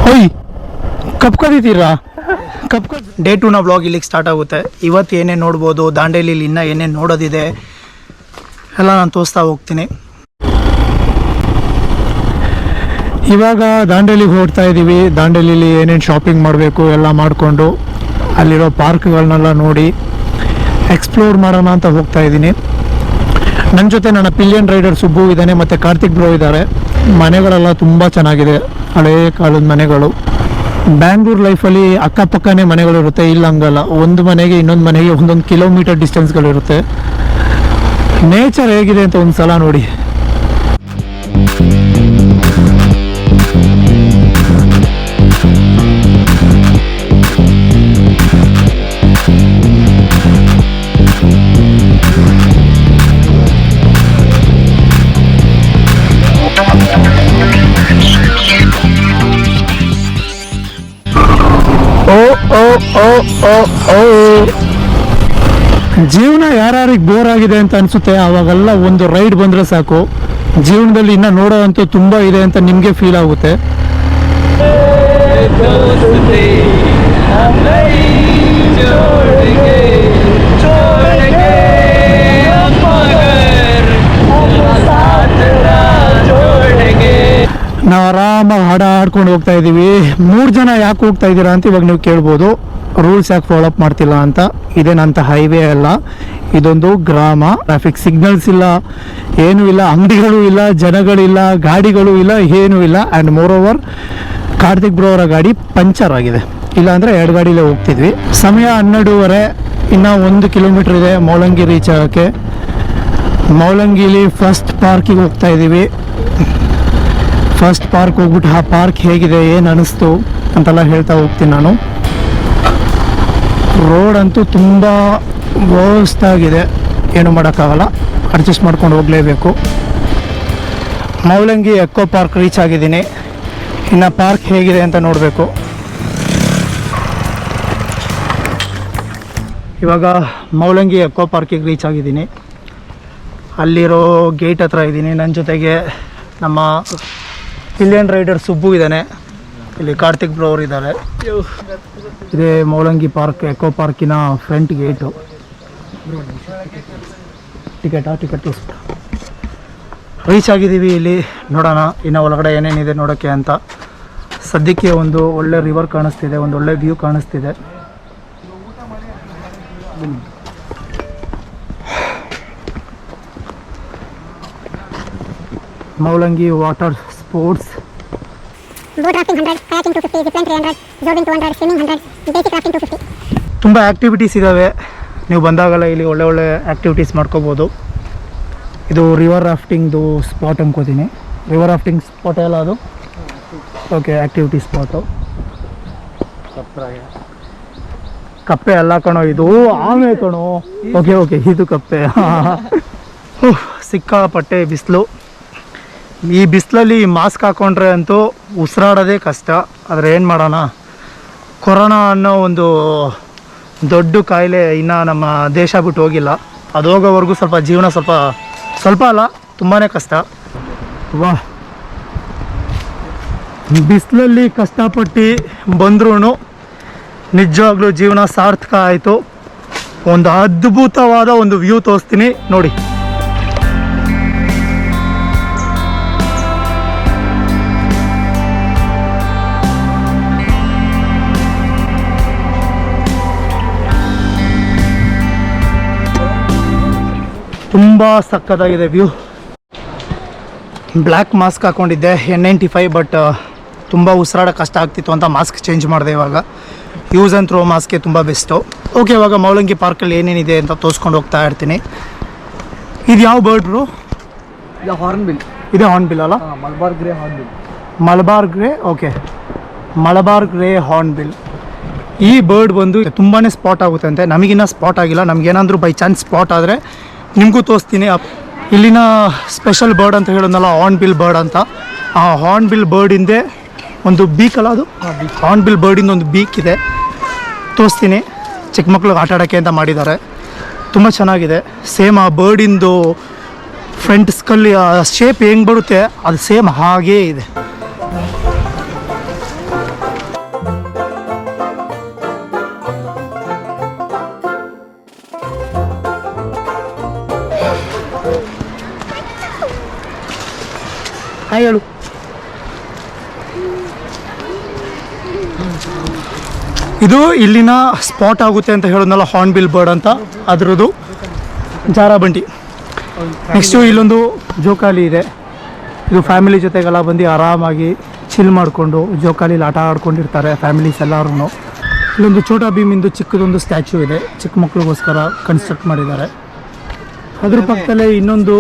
ಓಯ್ ಕಪ್ಕೊದಿದ್ದೀರಾ day 2ನ vlog ಇಲ್ಲಿಗೆ start ಆಗುತ್ತೆ. ಇವತ್ತು ಏನೇನು ನೋಡ್ಬೋದು, ದಾಂಡೇಲಿಲಿ ಇನ್ನೂ ಏನೇನು ನೋಡೋದಿದೆ ಎಲ್ಲ ನಾನು ತೋರಿಸ್ತಾ ಹೋಗ್ತೀನಿ. ಇವಾಗ ದಾಂಡೇಲಿಗೆ ಹೊರಡ್ತಾ ಇದ್ದೀವಿ. ದಾಂಡೇಲಿಲಿ ಏನೇನು ಶಾಪಿಂಗ್ ಮಾಡಬೇಕು ಎಲ್ಲ ಮಾಡಿಕೊಂಡು ಅಲ್ಲಿರೋ ಪಾರ್ಕ್ಗಳನ್ನೆಲ್ಲ ನೋಡಿ ಎಕ್ಸ್ಪ್ಲೋರ್ ಮಾಡೋಣ ಅಂತ ಹೋಗ್ತಾ ಇದ್ದೀನಿ. ನನ್ನ ಜೊತೆ ನನ್ನ ಪಿಲಿಯನ್ ರೈಡರ್ ಸುಬ್ಬು ಇದ್ದಾನೆ ಮತ್ತು ಕಾರ್ತಿಕ್ ಬ್ರೋ ಇದ್ದಾರೆ. ಮನೆಗಳೆಲ್ಲ ತುಂಬ ಚೆನ್ನಾಗಿದೆ, ಹಳೇ ಕಾಲದ ಮನೆಗಳು. ಬ್ಯಾಂಗ್ಳೂರ್ ಲೈಫಲ್ಲಿ ಅಕ್ಕಪಕ್ಕನೇ ಮನೆಗಳಿರುತ್ತೆ, ಇಲ್ಲ ಹಂಗಲ್ಲ. ಒಂದು ಮನೆಗೆ ಇನ್ನೊಂದು ಮನೆಗೆ ಒಂದೊಂದು ಕಿಲೋಮೀಟರ್ ಡಿಸ್ಟೆನ್ಸ್ಗಳಿರುತ್ತೆ. ನೇಚರ್ ಹೇಗಿದೆ ಅಂತ ಒಂದು ಸಲ ನೋಡಿ. ಜೀವನ ಯಾರಿಗೆ ಬೋರ್ ಆಗಿದೆ ಅಂತ ಅನಿಸುತ್ತೆ, ಆವಾಗೆಲ್ಲ ಒಂದು ರೈಡ್ ಬಂದರೆ ಸಾಕು. ಜೀವನದಲ್ಲಿ ಇನ್ನೂ ನೋಡೋ ಅಂತೂ ತುಂಬ ಇದೆ ಅಂತ ನಿಮಗೆ ಫೀಲ್ ಆಗುತ್ತೆ. ನಾವು ಆರಾಮಾಗಿ ಹಾಡ ಆಡ್ಕೊಂಡು ಹೋಗ್ತಾ ಇದ್ದೀವಿ. 3 ಜನ ಯಾಕೆ ಹೋಗ್ತಾ ಇದ್ದೀರಾ ಅಂತ ಇವಾಗ ನೀವು ಕೇಳ್ಬೋದು. ರೂಲ್ಸ್ ಯಾಕೆ ಫಾಲೋ ಅಪ್ ಮಾಡ್ತಿಲ್ಲ ಅಂತ. ಇದೇನಂತ ಹೈವೇ ಅಲ್ಲ, ಇದೊಂದು ಗ್ರಾಮ. ಟ್ರಾಫಿಕ್ ಸಿಗ್ನಲ್ಸ್ ಇಲ್ಲ, ಏನೂ ಇಲ್ಲ, ಅಂಗಡಿಗಳು ಇಲ್ಲ, ಜನಗಳಿಲ್ಲ, ಗಾಡಿಗಳು ಇಲ್ಲ, ಏನೂ ಇಲ್ಲ. And more over Karthik bro ಅವರ ಗಾಡಿ ಪಂಚರ್ ಆಗಿದೆ, ಇಲ್ಲಾಂದರೆ 2 ಗಾಡಿಲೇ ಹೋಗ್ತಿದ್ವಿ. ಸಮಯ 12:30, ಇನ್ನೂ 1 ಕಿಲೋಮೀಟ್ರ್ ಇದೆ ಮೌಲಂಗಿ ರೀಚ್ ಆಗೋಕ್ಕೆ. ಮೌಲಂಗಿಲಿ ಫಸ್ಟ್ ಪಾರ್ಕಿಗೆ ಹೋಗ್ತಾ ಇದ್ದೀವಿ. ಫಸ್ಟ್ ಪಾರ್ಕ್ ಹೋಗ್ಬಿಟ್ಟು ಆ ಪಾರ್ಕ್ ಹೇಗಿದೆ, ಏನು ಅನ್ನಿಸ್ತು ಅಂತೆಲ್ಲ ಹೇಳ್ತಾ ಹೋಗ್ತೀನಿ ನಾನು. ರೋಡ್ ಅಂತೂ ತುಂಬ ವರ್ಸ್ಟಾಗಿದೆ, ಏನು ಮಾಡೋಕ್ಕಾಗಲ್ಲ, ಅಡ್ಜಸ್ಟ್ ಮಾಡ್ಕೊಂಡು ಹೋಗಲೇಬೇಕು. ಮೌಲಂಗಿ ಎಕ್ಕೋ ಪಾರ್ಕ್ ರೀಚ್ ಆಗಿದ್ದೀನಿ. ಇನ್ನು ಪಾರ್ಕ್ ಹೇಗಿದೆ ಅಂತ ನೋಡಬೇಕು. ಇವಾಗ ಮೌಲಂಗಿ ಎಕ್ಕೋ ಪಾರ್ಕಿಗೆ ರೀಚ್ ಆಗಿದ್ದೀನಿ. ಅಲ್ಲಿರೋ ಗೇಟ್ ಹತ್ರ ಇದ್ದೀನಿ. ನನ್ನ ಜೊತೆಗೆ ನಮ್ಮ ಪಿಲಿಯನ್ ರೈಡರ್ ಸುಬ್ಬು ಇದ್ದಾನೆ, ಇಲ್ಲಿ ಕಾರ್ತಿಕ್ ಬ್ರೋ ಅವರು ಇದ್ದಾರೆ. ಇದೇ ಮೌಲಂಗಿ ಪಾರ್ಕ್ ಎಕೋ ಪಾರ್ಕಿನ ಫ್ರಂಟ್ ಗೇಟು. ಟಿಕೆಟ್ ರೀಚ್ ಆಗಿದ್ದೀವಿ. ಇಲ್ಲಿ ನೋಡೋಣ ಇನ್ನು ಒಳಗಡೆ ಏನೇನಿದೆ ನೋಡೋಕ್ಕೆ ಅಂತ. ಸದ್ಯಕ್ಕೆ ಒಂದು ಒಳ್ಳೆ ರಿವರ್ ಕಾಣಿಸ್ತಿದೆ, ಒಂದು ಒಳ್ಳೆ ವ್ಯೂ ಕಾಣಿಸ್ತಿದೆ. ಮೌಲಂಗಿ water sports, boat rafting 100, kayaking 250, zip line 300, jogging 200, swimming 100, basic rafting 250. ತುಂಬ ಆ್ಯಕ್ಟಿವಿಟೀಸ್ ಇದ್ದಾವೆ. ನೀವು ಬಂದಾಗಲ್ಲ ಇಲ್ಲಿ ಒಳ್ಳೆ ಒಳ್ಳೆ ಆ್ಯಕ್ಟಿವಿಟೀಸ್ ಮಾಡ್ಕೋಬೋದು. ಇದು ರಿವರ್ ರಾಫ್ಟಿಂಗ್ದು ಸ್ಪಾಟ್ ಅನ್ಕೋತೀನಿ. ರಿವರ್ ರಾಫ್ಟಿಂಗ್ ಸ್ಪಾಟ್ ಎಲ್ಲ ಅದು. Okay, activity spot. ಕಪ್ಪೆ ಅಲ್ಲ ಕಣೋ, ಇದು ಆಮೆ ಕಣೋ. ಓಕೆ ಇದು ಕಪ್ಪೆ. ಸಿಕ್ಕಾಪಟ್ಟೆ ಬಿಸಿಲು. ಈ ಬಿಸಿಲಲ್ಲಿ ಮಾಸ್ಕ್ ಹಾಕ್ಕೊಂಡ್ರೆ ಅಂತೂ ಉಸಿರಾಡೋದೇ ಕಷ್ಟ. ಆದರೆ ಏನು ಮಾಡೋಣ, ಕೊರೋನಾ ಅನ್ನೋ ಒಂದು ದೊಡ್ಡ ಕಾಯಿಲೆ ಇನ್ನೂ ನಮ್ಮ ದೇಶ ಬಿಟ್ಟು ಹೋಗಿಲ್ಲ. ಅದು ಹೋಗೋವರೆಗೂ ಸ್ವಲ್ಪ ಜೀವನ ಸ್ವಲ್ಪ ಅಲ್ಲ, ತುಂಬಾ ಕಷ್ಟ. ವಾ, ಬಿಸಿಲಲ್ಲಿ ಕಷ್ಟಪಟ್ಟು ಬಂದ್ರೂ ನಿಜವಾಗ್ಲೂ ಜೀವನ ಸಾರ್ಥಕ ಆಯಿತು. ಒಂದು ಅದ್ಭುತವಾದ ಒಂದು ವ್ಯೂ ತೋರಿಸ್ತೀನಿ ನೋಡಿ. ತುಂಬ ಸಕ್ಕತ್ತಾಗಿದೆ ವ್ಯೂ. ಬ್ಲ್ಯಾಕ್ ಮಾಸ್ಕ್ ಹಾಕ್ಕೊಂಡಿದ್ದೆ N95, ಬಟ್ ತುಂಬ ಉಸಿರಾಡ ಕಷ್ಟ ಆಗ್ತಿತ್ತು ಅಂತ ಮಾಸ್ಕ್ ಚೇಂಜ್ ಮಾಡಿದೆ. ಇವಾಗ ಯೂಸ್ ಆ್ಯಂಡ್ ಥ್ರೋ ಮಾಸ್ಕೆ ತುಂಬ ಬೆಸ್ಟು. ಓಕೆ, ಇವಾಗ ಮೌಲಂಗಿ ಪಾರ್ಕಲ್ಲಿ ಏನೇನಿದೆ ಅಂತ ತೋರಿಸ್ಕೊಂಡು ಹೋಗ್ತಾ ಇರ್ತೀನಿ. ಇದು ಯಾವ ಬರ್ಡ್ ಬ್ರೋ? ಇದು ಹಾರ್ನ್ಬಿಲ್. ಇದೆ ಹಾರ್ನ್ಬಿಲ್ ಅಲ್ಲ? Malabar grey hornbill. Malabar grey, okay, Malabar grey hornbill. ಈ ಬರ್ಡ್ ಬಂದು ತುಂಬಾ ಸ್ಪಾಟ್ ಆಗುತ್ತೆ ಅಂತೆ. ನಮಗಿನ್ನ ಸ್ಪಾಟ್ ಆಗಿಲ್ಲ. ನಮಗೇನಾದರೂ ಬೈ ಚಾನ್ಸ್ ಸ್ಪಾಟ್ ಆದರೆ ನಿಮಗೂ ತೋರಿಸ್ತೀನಿ. ಇಲ್ಲಿನ ಸ್ಪೆಷಲ್ ಬರ್ಡ್ ಅಂತ ಹೇಳೋದಲ್ಲ, ಹಾರ್ನ್ಬಿಲ್ ಬರ್ಡ್ ಅಂತ. ಆ ಹಾರ್ನ್ಬಿಲ್ ಬರ್ಡಿಂದೆ ಒಂದು ಬೀಕ್ ಅಲ್ಲ, ಅದು ಹಾರ್ನ್ಬಿಲ್ ಬರ್ಡಿಂದ ಒಂದು ಬೀಕ್ ಇದೆ, ತೋರಿಸ್ತೀನಿ. ಚಿಕ್ಕ ಮಕ್ಳಿಗೆ ಆಟ ಆಡೋಕ್ಕೆ ಅಂತ ಮಾಡಿದ್ದಾರೆ, ತುಂಬ ಚೆನ್ನಾಗಿದೆ. ಸೇಮ್ ಆ ಬರ್ಡಿಂದು ಫ್ರಂಟ್ ಸ್ಕಲ್ಲಿ ಶೇಪ್ ಹೆಂಗೆ ಬರುತ್ತೆ ಅದು ಸೇಮ್ ಹಾಗೇ ಇದೆ. ಹಾಯ್ ಹೇಳು. ಇದು ಇಲ್ಲಿನ ಸ್ಪಾಟ್ ಆಗುತ್ತೆ ಅಂತ ಹೇಳೋದ್ನಲ್ಲ, ಹಾರ್ನ್ಬಿಲ್ ಬರ್ಡ್ ಅಂತ, ಅದರದ್ದು ಜಾರಾಬಂಡಿ. ನೆಕ್ಸ್ಟು ಇಲ್ಲೊಂದು ಜೋಕಾಲಿ ಇದೆ. ಇದು ಫ್ಯಾಮಿಲಿ ಜೊತೆಗೆಲ್ಲ ಬಂದು ಆರಾಮಾಗಿ ಚಿಲ್ ಮಾಡಿಕೊಂಡು ಜೋಕಾಲಿಲಿ ಆಟ ಆಡ್ಕೊಂಡಿರ್ತಾರೆ ಫ್ಯಾಮಿಲೀಸ್ ಎಲ್ಲರೂ. ಇಲ್ಲೊಂದು ಛೋಟಾ ಭೀಮಿಂದು ಚಿಕ್ಕದೊಂದು ಸ್ಟ್ಯಾಚ್ಯೂ ಇದೆ, ಚಿಕ್ಕ ಮಕ್ಕಳಿಗೋಸ್ಕರ ಕನ್ಸ್ಟ್ರಕ್ಟ್ ಮಾಡಿದ್ದಾರೆ. ಅದ್ರ ಪಕ್ಕದಲ್ಲೇ ಇನ್ನೊಂದು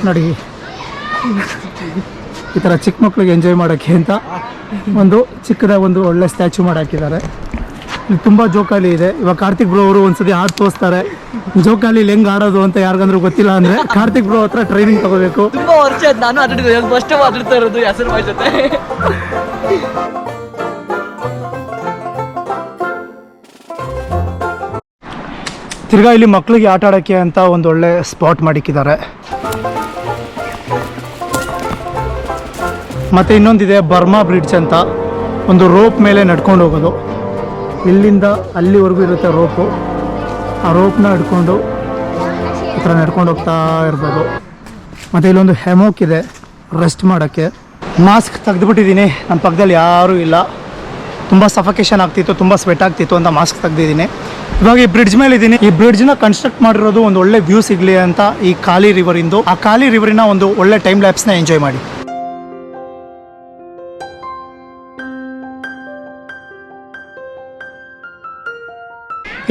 ನೋಡಿ, ಈ ಥರ ಚಿಕ್ಕ ಮಕ್ಳಿಗೆ ಎಂಜಾಯ್ ಮಾಡೋಕ್ಕೆ ಅಂತ ಒಂದು ಚಿಕ್ಕದಾಗಿ ಒಂದು ಒಳ್ಳೆ ಸ್ಟ್ಯಾಚ್ಯೂ ಮಾಡಿ ಹಾಕಿದ್ದಾರೆ. ಇಲ್ಲಿ ತುಂಬ ಜೋಕಾಲಿ ಇದೆ. ಇವಾಗ ಕಾರ್ತಿಕ್ ಬ್ರೋ ಅವರು ಒಂದ್ಸತಿ ಆಡಿ ತೋರಿಸ್ತಾರೆ. ಜೋಕಾಲಿಲಿ ಹೆಂಗೆ ಆಡೋದು ಅಂತ ಯಾರಿಗಂದ್ರೂ ಗೊತ್ತಿಲ್ಲ ಅಂದರೆ ಕಾರ್ತಿಕ್ ಬ್ರೋ ಹತ್ರ ಟ್ರೈನಿಂಗ್ ತಗೋಬೇಕು. ತುಂಬಾ ವರ್ಷ ಆಯ್ತು ನಾನು ಆಟಾಡಿದ್ದು, ಫಸ್ಟ್ ಆಟಾಡ್ತಾ ಇರೋದು ಹೆಸರು ಬಾಯ್ ಜೊತೆ. ತಿರ್ಗಾ ಇಲ್ಲಿ ಮಕ್ಕಳಿಗೆ ಆಟ ಆಡೋಕ್ಕೆ ಅಂತ ಒಂದು ಒಳ್ಳೆ ಸ್ಪಾಟ್ ಮಾಡಿಕ್ಕಿದ್ದಾರೆ. ಮತ್ತು ಇನ್ನೊಂದಿದೆ ಬರ್ಮಾ ಬ್ರಿಡ್ಜ್ ಅಂತ, ಒಂದು ರೋಪ್ ಮೇಲೆ ನಡ್ಕೊಂಡು ಹೋಗೋದು. ಇಲ್ಲಿಂದ ಅಲ್ಲಿವರೆಗೂ ಇರುತ್ತೆ ರೋಪು. ಆ ರೋಪ್ನ ಹಿಡ್ಕೊಂಡು ಈ ಥರ ನಡ್ಕೊಂಡು ಹೋಗ್ತಾ ಇರ್ಬೋದು. ಮತ್ತು ಇಲ್ಲೊಂದು ಹೆಮೋಕ್ ಇದೆ ರೆಸ್ಟ್ ಮಾಡೋಕ್ಕೆ. ಮಾಸ್ಕ್ ತೆಗೆದುಬಿಟ್ಟಿದ್ದೀನಿ, ನನ್ನ ಪಕ್ಕದಲ್ಲಿ ಯಾರೂ ಇಲ್ಲ. ತುಂಬ ಸಫಕೇಷನ್ ಆಗ್ತಿತ್ತು, ತುಂಬ ಸ್ವೆಟ್ ಆಗ್ತಿತ್ತು ಅಂತ ಮಾಸ್ಕ್ ತೆಗ್ದಿದ್ದೀನಿ. ಇವಾಗ ಈ ಬ್ರಿಡ್ಜ್ ಮೇಲೆ ಇದ್ದೀನಿ. ಈ ಬ್ರಿಡ್ಜ್ನ ಕನ್ಸ್ಟ್ರಕ್ಟ್ ಮಾಡಿರೋದು ಒಂದು ಒಳ್ಳೆ ವ್ಯೂ ಸಿಗಲಿ ಅಂತ ಈ ಕಾಲಿ ರಿವರಿಂದು. ಆ ಕಾಲಿ ರಿವರಿನ ಒಂದು ಒಳ್ಳೆ ಟೈಮ್ ಲ್ಯಾಪ್ಸ್ನ ಎಂಜಾಯ್ ಮಾಡಿ.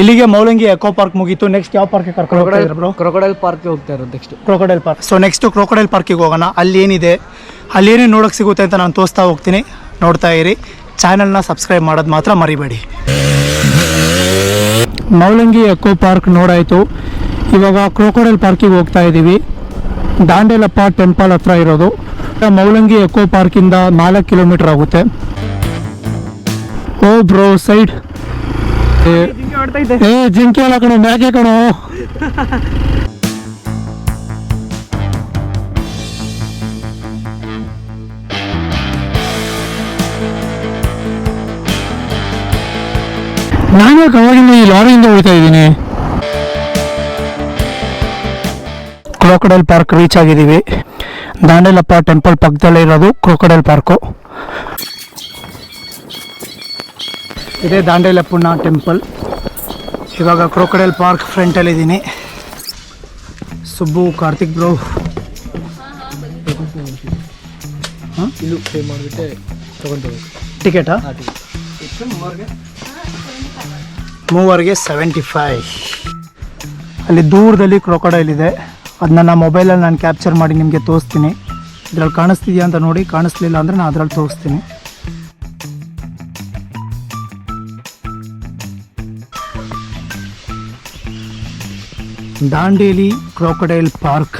ಇಲ್ಲಿಗೆ ಮೌಲಂಗಿ ಎಕೋ ಪಾರ್ಕ್ ಮುಗೀತು. ನೆಕ್ಸ್ಟ್ ಯಾವ ಪಾರ್ಕ್ಗೆ ಕರ್ಕೊಂಡು ಹೋಗ್ತಾ ಇದ್ದಾರೆ ಬ್ರೋ? ಕ್ರೊಕೊಡೈಲ್ ಪಾರ್ಕ್ಗೆ ಹೋಗ್ತಾ ಇರೋದು next. Crocodile park. So next crocodile ಪಾರ್ಕಿಗೆ ಹೋಗೋಣ. ಅಲ್ಲಿ ಏನಿದೆ, ಅಲ್ಲಿ ಏನೇನು ನೋಡೋಕ್ಕೆ ಸಿಗುತ್ತೆ ಅಂತ ನಾನು ತೋರಿಸ್ತಾ ಹೋಗ್ತೀನಿ. ನೋಡ್ತಾ ಇರಿ. ಚಾನಲ್ನ ಸಬ್ಸ್ಕ್ರೈಬ್ ಮಾಡೋದು ಮಾತ್ರ ಮರಿಬೇಡಿ. ಮೌಲಂಗಿ ಎಕೋ ಪಾರ್ಕ್ ನೋಡಾಯಿತು. ಇವಾಗ ಕ್ರೊಕೊಡೈಲ್ ಪಾರ್ಕಿಗೆ ಹೋಗ್ತಾ ಇದ್ದೀವಿ. ದಾಂಡೇಲಪ್ಪ ಟೆಂಪಲ್ ಹತ್ರ ಇರೋದು. ಮೌಲಂಗಿ ಎಕೋ ಪಾರ್ಕಿಂದ 4 ಕಿಲೋಮೀಟರ್ ಆಗುತ್ತೆ. ಓ ಬ್ರೋ ಸೈಡ್. ಏ ಜಿಂಕೆ ಅಲ್ಲ ಕಣೋ, ಮ್ಯಾಕೆ ಕಣೋ. ನಾನು ಅವಾಗಿಂದ ಈ ಲಾರಿಯಿಂದ ಹೋಗ್ತಾ ಇದ್ದೀನಿ. ಕ್ರೊಕೊಡೈಲ್ ಪಾರ್ಕ್ ರೀಚ್ ಆಗಿದ್ದೀವಿ. ದಾಂಡೇಲಪ್ಪ ಟೆಂಪಲ್ ಪಕ್ಕದಲ್ಲೇ ಇರೋದು ಕ್ರೊಕೊಡೈಲ್ ಪಾರ್ಕು. ಇದೇ ದಾಂಡೇಲಪ್ಪನ ಟೆಂಪಲ್. ಇವಾಗ ಕ್ರೊಕೊಡೈಲ್ ಪಾರ್ಕ್ ಫ್ರಂಟಲ್ಲಿದ್ದೀನಿ. ಸುಬ್ಬು, ಕಾರ್ತಿಕ್ ಬ್ರೋ. ಇಲ್ಲೂ ಪೇ ಮಾಡಿಬಿಟ್ಟೆ ತೊಗೊಂಡು ಟಿಕೆಟಾ? ಮೂವರ್ಗೆ 75. ಅಲ್ಲಿ ದೂರದಲ್ಲಿ ಕ್ರೊಕೊಡೈಲ್ ಇದೆ. ಅದು ನನ್ನ ಮೊಬೈಲಲ್ಲಿ ನಾನು ಕ್ಯಾಪ್ಚರ್ ಮಾಡಿ ನಿಮಗೆ ತೋರಿಸ್ತೀನಿ. ಇದ್ರಲ್ಲಿ ಕಾಣಿಸ್ತಿದೆಯಾ ಅಂತ ನೋಡಿ. ಕಾಣಿಸ್ಲಿಲ್ಲ ಅಂದರೆ ನಾನು ಅದರಲ್ಲಿ ತೋರಿಸ್ತೀನಿ. ದಾಂಡೇಲಿ ಕ್ರೊಕೊಡೈಲ್ ಪಾರ್ಕ್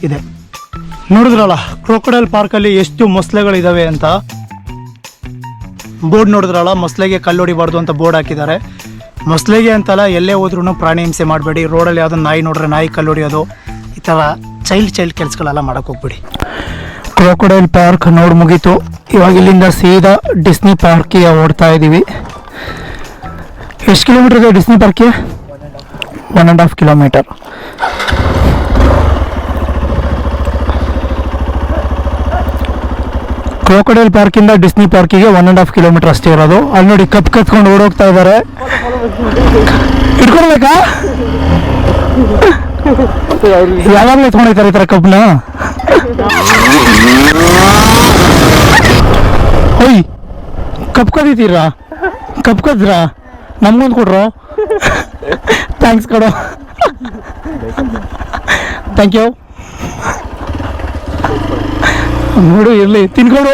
ಇದೆ. ನೋಡಿದ್ರಲ್ಲ ಕ್ರೊಕೊಡೈಲ್ ಪಾರ್ಕಲ್ಲಿ ಎಷ್ಟು ಮೊಸಳೆಗಳಿದ್ದಾವೆ ಅಂತ. ಬೋರ್ಡ್ ನೋಡಿದ್ರಲ್ಲ, ಮೊಸಳೆಗೆ ಕಲ್ಲು ಹೊಡಿಬಾರ್ದು ಅಂತ ಬೋರ್ಡ್ ಹಾಕಿದ್ದಾರೆ. ಮೊಸಳೆಗೆ ಅಂತಲ್ಲ, ಎಲ್ಲೇ ಹೋದ್ರೂ ಪ್ರಾಣಿ ಹಿಂಸೆ ಮಾಡಬೇಡಿ. ರೋಡಲ್ಲಿ ಯಾವುದೋ ನಾಯಿ ನೋಡ್ರೆ ನಾಯಿ ಕಲ್ಲು ಹೊಡಿಯೋದು, ಈ ಥರ ಚೈಲ್ಡ್ ಕೆಲಸಗಳೆಲ್ಲ ಮಾಡೋಕ್ಕೆ ಹೋಗ್ಬೇಡಿ. ಕ್ರೊಕೊಡೈಲ್ ಪಾರ್ಕ್ ನೋಡಿ ಮುಗೀತು. ಇವಾಗ ಇಲ್ಲಿಂದ ಸೀದಾ ಡಿಸ್ನಿ ಪಾರ್ಕಿಗೆ ಓಡ್ತಾ ಇದ್ದೀವಿ. ಎಷ್ಟು ಕಿಲೋಮೀಟರ್ ಇದೆ ಡಿಸ್ನಿ ಪಾರ್ಕಿಗೆ? 1.5 ಕಿಲೋಮೀಟರ್. ಕ್ರೊಕೊಡೈಲ್ ಪಾರ್ಕಿಂದ ಡಿಸ್ನಿ ಪಾರ್ಕಿಗೆ 1.5 ಕಿಲೋಮೀಟರ್ ಅಷ್ಟೇ ಇರೋದು. ಅಲ್ಲಿ ನೋಡಿ ಕಪ್ ಕತ್ಕೊಂಡು ಓಡೋಗ್ತಾ ಇದ್ದಾರೆ. ಇಟ್ಕೊಳ್ಬೇಕಾ? ಯಾವಾಗಲೂ ಎತ್ಕೊಂಡಿರ್ತಾರೆ ಈ ಥರ ಕಬ್ನ. ಓಯ್, ಕಪ್ ಕದೀತೀರಾ? ಕಪ್ ಕದ್ರಾ? ನಮ್ಗೊಂದು ಕೊಡ್ರೋ. ಥ್ಯಾಂಕ್ಸ್ ಕಡೋ. Thank you. ನೋಡು, ಇರಲಿ ತಿನ್ಕೊಡು.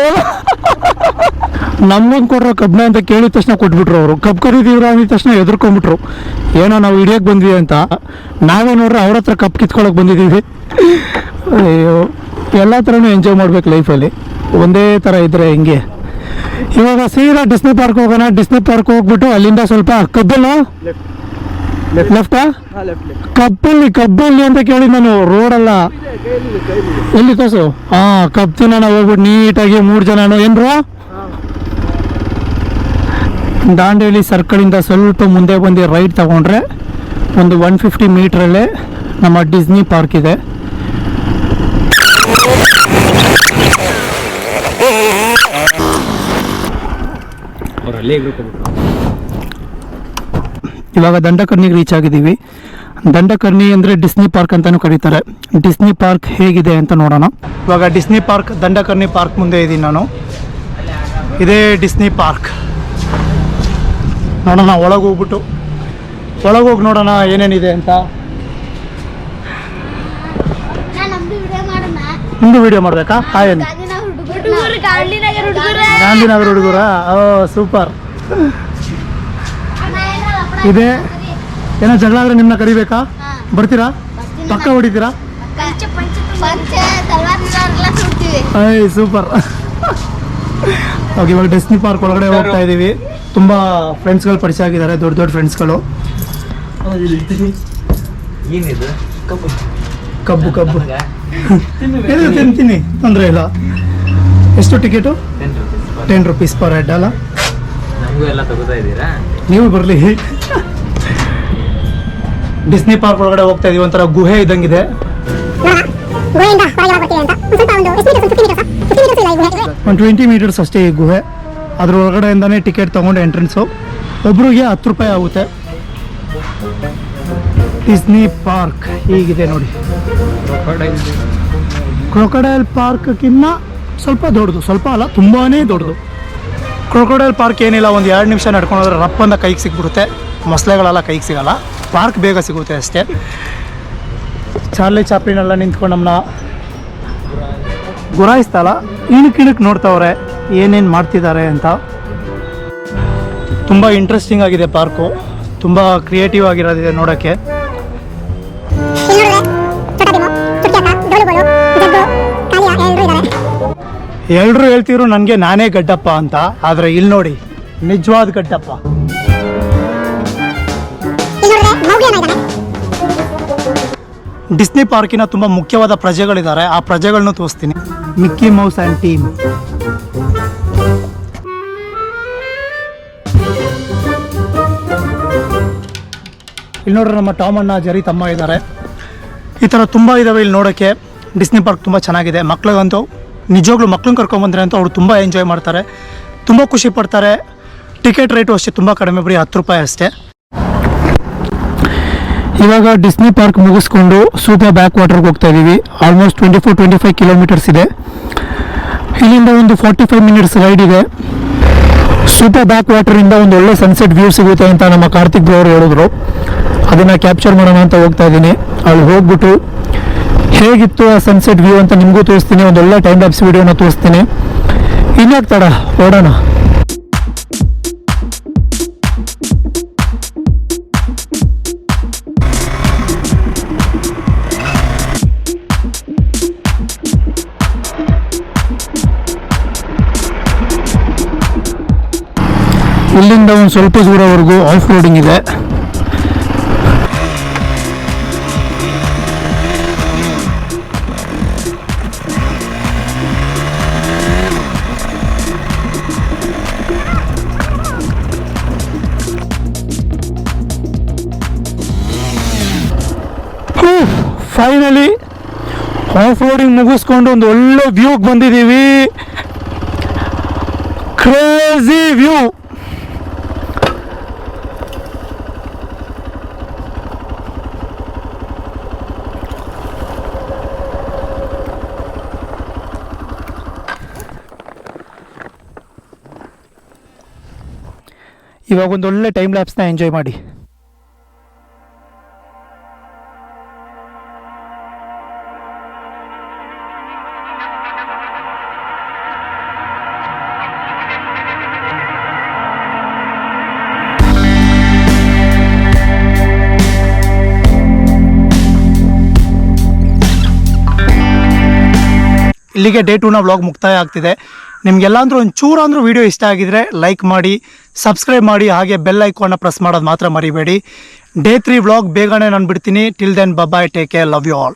ನಮ್ಗೊಂದು ಕೊಡ್ರೋ ಕಬ್ನ ಅಂತ ಕೇಳಿದ ತಕ್ಷಣ ಕೊಟ್ಬಿಟ್ರು ಅವರು. ಕಬ್ ಕರೀತೀವ್ರ ಅಂದಿದ ತಕ್ಷಣ ಎದುರ್ಕೊಂಡ್ಬಿಟ್ರು. ಏನೋ ನಾವು ಹಿಡಿಯೋಕೆ ಬಂದ್ವಿ ಅಂತ. ನಾವೇ ನೋಡ್ರೆ ಅವ್ರ ಹತ್ರ ಕಪ್ ಕಿತ್ಕೊಳಕ್ಕೆ ಬಂದಿದ್ದೀವಿ. ಅಯ್ಯೋ, ಎಲ್ಲ ಥರನೂ ಎಂಜಾಯ್ ಮಾಡ್ಬೇಕು ಲೈಫಲ್ಲಿ. ಒಂದೇ ಥರ ಇದ್ದರೆ ಹೆಂಗೆ. ಇವಾಗ ಸೀದಾ ಡಿಸ್ನಿ ಪಾರ್ಕ್ ಹೋಗೋಣ. ಡಿಸ್ನಿ ಪಾರ್ಕ್ ಹೋಗ್ಬಿಟ್ಟು ಅಲ್ಲಿಂದ ಸ್ವಲ್ಪ ಕಬ್ಬಲ್ಲ, ಲೆಫ್ಟಾ? ಕಬ್ಬಲ್ಲಿ ಅಂತ ಕೇಳಿ ನಾನು. ರೋಡಲ್ಲ, ಎಲ್ಲಿ ತೋಸು? ಹಾಂ, ಕಬ್ ತಿನ್ನೋಣ ಹೋಗ್ಬಿಟ್ಟು ನೀಟಾಗಿ 3 ಜನನೂ. ಏನ್ರು ದಾಂಡೇಲಿ ಸರ್ಕಲಿಂದ ಸ್ವಲ್ಪ ಮುಂದೆ ಬಂದು ರೈಟ್ ತಗೊಂಡ್ರೆ ಒಂದು 150 ಮೀಟ್ರಲ್ಲೇ ನಮ್ಮ ಡಿಸ್ನಿ ಪಾರ್ಕ್ ಇದೆ. ಇವಾಗ ದಂಡಕರ್ಣಿಗೆ ರೀಚ್ ಆಗಿದ್ದೀವಿ. ದಂಡಕರ್ಣಿ ಅಂದರೆ ಡಿಸ್ನಿ ಪಾರ್ಕ್ ಅಂತಲೂ ಕರೀತಾರೆ. ಡಿಸ್ನಿ ಪಾರ್ಕ್ ಹೇಗಿದೆ ಅಂತ ನೋಡೋಣ. ಇವಾಗ ಡಿಸ್ನಿ ಪಾರ್ಕ್ ದಂಡಕರ್ಣಿ ಪಾರ್ಕ್ ಮುಂದೆ ಇದ್ದೀನಿ ನಾನು. ಇದೇ ಡಿಸ್ನಿ ಪಾರ್ಕ್. ನೋಡೋಣ ಒಳಗೆ ಹೋಗಿ ನೋಡೋಣ ಏನೇನಿದೆ ಅಂತ. ನಿಮ್ಮದು ವಿಡಿಯೋ ಮಾಡಬೇಕಾ? ಹಾಯ್ ಗಾಂಧಿನಗರ ಹುಡುಗರ. ಓ ಸೂಪರ್. ಇದೆ ಏನೋ ಜಗಳ ಆದರೆ ನಿಮ್ಮನ್ನ ಕರಿಬೇಕಾ? ಬರ್ತೀರಾ? ಪಕ್ಕ ಹೊಡಿತೀರಾ? ಐ ಸೂಪರ್. ಓಕೆ, ಇವಾಗ ಡಿಸ್ನಿ ಪಾರ್ಕ್ ಒಳಗಡೆ ಹೋಗ್ತಾ ಇದ್ದೀವಿ. ತುಂಬ ಫ್ರೆಂಡ್ಸ್ಗಳು ಪರಿಚಯ ಆಗಿದ್ದಾರೆ, ದೊಡ್ಡ ಫ್ರೆಂಡ್ಸ್ಗಳು. ಏನಿದು ಕಬ್ಬು ತಿಂತೀನಿ, ತೊಂದರೆ ಇಲ್ಲ. ಎಷ್ಟು ಟಿಕೆಟು? 10 rupees ಪರ್ ಹೆಡ್ ಅಲ್ಲ? ನಮಗೂ ಎಲ್ಲ ತಗೋತಾ ಇದ್ದೀರಾ? ನೀವು ಬರಲಿ. ಡಿಸ್ನಿ ಪಾರ್ಕ್ ಒಳಗಡೆ ಹೋಗ್ತಾ ಇದೀವಿ. ಒಂಥರ ಗುಹೆ ಇದ್ದಂಗಿದೆ. ಒಂದು 20 meters ಅಷ್ಟೇ ಈ ಗುಹೆ. ಅದ್ರ ಒಳಗಡೆಯಿಂದಾನೇ ಟಿಕೆಟ್ ತೊಗೊಂಡು ಎಂಟ್ರೆನ್ಸು. ಒಬ್ರಿಗೆ 10 ರೂಪಾಯಿ ಆಗುತ್ತೆ. ಡಿಸ್ನಿ ಪಾರ್ಕ್ ಹೀಗಿದೆ ನೋಡಿ. ಕ್ರೊಕೊಡೈಲ್ ಪಾರ್ಕ್ಗಿನ್ನ ಸ್ವಲ್ಪ ದೊಡ್ಡದು, ಸ್ವಲ್ಪ ಅಲ್ಲ ತುಂಬಾ ದೊಡ್ಡದು. ಕ್ರೊಕೊಡೈಲ್ ಪಾರ್ಕ್ ಏನಿಲ್ಲ, ಒಂದು 2 ನಿಮಿಷ ನಡ್ಕೊಂಡೋದ್ರೆ ರಪ್ಪಂದ ಕೈಗೆ ಸಿಕ್ಬಿಡುತ್ತೆ. ಮೊಸಳೆಗಳೆಲ್ಲ ಕೈಗೆ ಸಿಗಲ್ಲ, ಪಾರ್ಕ್ ಬೇಗ ಸಿಗುತ್ತೆ ಅಷ್ಟೇ. ಚಾರ್ಲಿ ಚಾಪ್ಲಿನೆಲ್ಲ ನಿಂತ್ಕೊಂಡು ನಮ್ಮನ್ನ ಗುರಾಯಿಸ್ತಲ್ಲ, ಇಣಕ್ಕೆ ನೋಡ್ತಾವ್ರೆ ಏನೇನು ಮಾಡ್ತಿದ್ದಾರೆ ಅಂತ. ತುಂಬ ಇಂಟ್ರೆಸ್ಟಿಂಗ್ ಆಗಿದೆ ಪಾರ್ಕು, ತುಂಬ ಕ್ರಿಯೇಟಿವ್ ಆಗಿರೋದಿದೆ ನೋಡೋಕ್ಕೆ. ಎಲ್ಲರೂ ಹೇಳ್ತಿದ್ರು ನನಗೆ ನಾನೇ ಗಡ್ಡಪ್ಪ ಅಂತ, ಆದರೆ ಇಲ್ಲಿ ನೋಡಿ ನಿಜವಾದ ಗಡ್ಡಪ್ಪ. ಡಿಸ್ನಿ ಪಾರ್ಕಿನ ತುಂಬ ಮುಖ್ಯವಾದ ಪ್ರಜೆಗಳಿದ್ದಾರೆ, ಆ ಪ್ರಜೆಗಳನ್ನ ತೋರಿಸ್ತೀನಿ. Mickey Mouse and team. ಇಲ್ಲಿ ನೋಡ್ರೆ ನಮ್ಮ ಟಾಮ್ ಅಣ್ಣ, ಜರಿ ತಮ್ಮ ಇದ್ದಾರೆ. ಈ ಥರ ತುಂಬ ಇದ್ದಾವೆ ಇಲ್ಲಿ ನೋಡೋಕ್ಕೆ. ಡಿಸ್ನಿ ಪಾರ್ಕ್ ತುಂಬ ಚೆನ್ನಾಗಿದೆ. ಮಕ್ಳಿಗಂತೂ ನಿಜವಾಗ್ಲೂ ಮಕ್ಳನ್ನ ಕರ್ಕೊಂಬಂದ್ರೆ ಅಂತೂ ಅವ್ರು ತುಂಬ ಎಂಜಾಯ್ ಮಾಡ್ತಾರೆ, ತುಂಬ ಖುಷಿ ಪಡ್ತಾರೆ. ಟಿಕೆಟ್ ರೇಟು ಅಷ್ಟೇ ತುಂಬ ಕಡಿಮೆ, ಬರೀ 10 ರೂಪಾಯಿ ಅಷ್ಟೇ. ಇವಾಗ ಡಿಸ್ನಿ ಪಾರ್ಕ್ ಮುಗಿಸ್ಕೊಂಡು ಸೂಪರ್ ಬ್ಯಾಕ್ ವಾಟರ್ಗೆ ಹೋಗ್ತಾ ಇದ್ದೀವಿ. ಆಲ್ಮೋಸ್ಟ್ 24-25 ಕಿಲೋಮೀಟರ್ಸ್ ಇದೆ. ಇಲ್ಲಿಂದ ಒಂದು 45 minutes ರೈಡ್ ಇದೆ. ಸೂಪರ್ ಬ್ಯಾಕ್ ವಾಟರಿಂದ ಒಂದು ಒಳ್ಳೆ ಸನ್ಸೆಟ್ ವ್ಯೂ ಸಿಗುತ್ತೆ ಅಂತ ನಮ್ಮ ಕಾರ್ತಿಕ್ ಬ್ರೋ ಅವರು ಹೇಳಿದ್ರು. ಅದನ್ನು ಕ್ಯಾಪ್ಚರ್ ಮಾಡೋಣ ಅಂತ ಹೋಗ್ತಾ ಇದ್ದೀನಿ. ಅಲ್ಲಿ ಹೋಗ್ಬಿಟ್ಟು ಹೇಗಿತ್ತು ಆ ಸನ್ಸೆಟ್ ವ್ಯೂ ಅಂತ ನಿಮಗೂ ತೋರಿಸ್ತೀನಿ. ಒಂದು ಒಳ್ಳೆ ಟೈಮ್ ಲ್ಯಾಪ್ಸ್ ವಿಡಿಯೋನ ತೋರಿಸ್ತೀನಿ. ಇನ್ಯಾಕೆ ತಡ, ಓಡೋಣ. ಇಲ್ಲಿಂದ ಒಂದು ಸ್ವಲ್ಪ ದೂರವರೆಗೂ ಆಫ್ ರೋಡಿಂಗ್ ಇದೆ. ಫೈನಲಿ ಆಫ್ ರೋಡಿಂಗ್ ಮುಗಿಸ್ಕೊಂಡು ಒಂದು ಒಳ್ಳೆ ವ್ಯೂಗೆ ಬಂದಿದ್ದೀವಿ. Crazy view. ಇವಾಗ ಒಂದು ಒಳ್ಳೆ ಟೈಮ್ ಲ್ಯಾಪ್ಸ್ನ ಎಂಜಾಯ್ ಮಾಡಿ. ಇಲ್ಲಿಗೆ ಡೇ 2ನ ವ್ಲಾಗ್ ಮುಕ್ತಾಯ ಆಗ್ತಿದೆ. ನಿಮಗೆಲ್ಲ ಅಂದರೂ ಒಂಚೂರು ಅಂದರೂ ವೀಡಿಯೋ ಇಷ್ಟ ಆಗಿದ್ರೆ ಲೈಕ್ ಮಾಡಿ, ಸಬ್ಸ್ಕ್ರೈಬ್ ಮಾಡಿ, ಹಾಗೆ ಬೆಲ್ ಐಕಾನ್ನ ಪ್ರೆಸ್ ಮಾಡೋದು ಮಾತ್ರ ಮರಿಬೇಡಿ. ಡೇ 3 ವ್ಲಾಗ್ ಬೇಗನೆ ನಾನು ಬಿಡ್ತೀನಿ. Till then bye, take care, love you all.